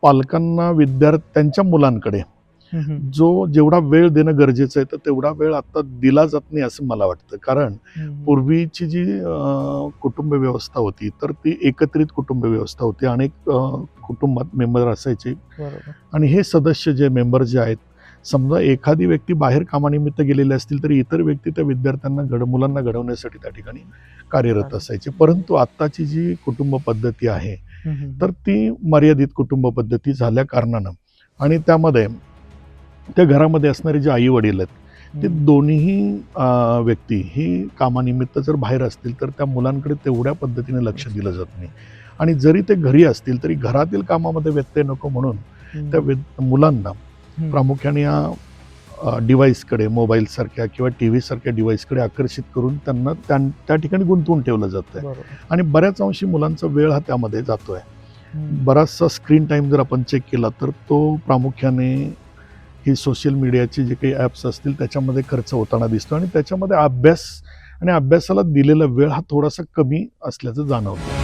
पालकांना त्यांच्या मुलांकडे जेवढा वेळ देणं गरजेचं आहे तर तेवढा वेळ आता दिला जात नाही असं मला वाटतं. कारण पूर्वीची जी कुटुंब व्यवस्था होती तर ती एकत्रित कुटुंब व्यवस्था होती. अनेक कुटुंबात मेंबर असायचे आणि हे सदस्य जे मेंबर जे आहेत, समजा एखादी व्यक्ती बाहेर कामानिमित्त गेलेली असतील तर इतर व्यक्ती त्या विद्यार्थ्यांना मुलांना घडवण्यासाठी त्या ठिकाणी कार्यरत असायचे. परंतु आत्ताची जी कुटुंब पद्धती आहे तर ती मर्यादित कुटुंब पद्धती झाल्या कारणानं आणि त्यामध्ये त्या घरामध्ये असणारे जे आई वडील आहेत ते दोन्हीही व्यक्ती ही कामानिमित्त जर बाहेर असतील तर त्या मुलांकडे तेवढ्या पद्धतीने लक्ष दिलं जात नाही. आणि जरी ते घरी असतील तरी घरातील कामामध्ये व्यत्यय नको म्हणून त्या मुलांना प्रामुख्याने या डिव्हाइसकडे, मोबाईल सारख्या किंवा टीव्ही सारख्या डिव्हाइसकडे आकर्षित करून त्यांना त्या ठिकाणी गुंतवून ठेवलं जातंय आणि बऱ्याच अंशी मुलांचा वेळ हा त्यामध्ये जातोय. बराचसा स्क्रीन टाइम जर आपण चेक केला तर तो प्रामुख्याने ही सोशल मीडियाचे जे काही ॲप्स असतील त्याच्यामध्ये खर्च होताना दिसतो आणि त्याच्यामध्ये अभ्यास आणि अभ्यासाला दिलेला वेळ हा थोडासा कमी असल्याचं जाणवतं.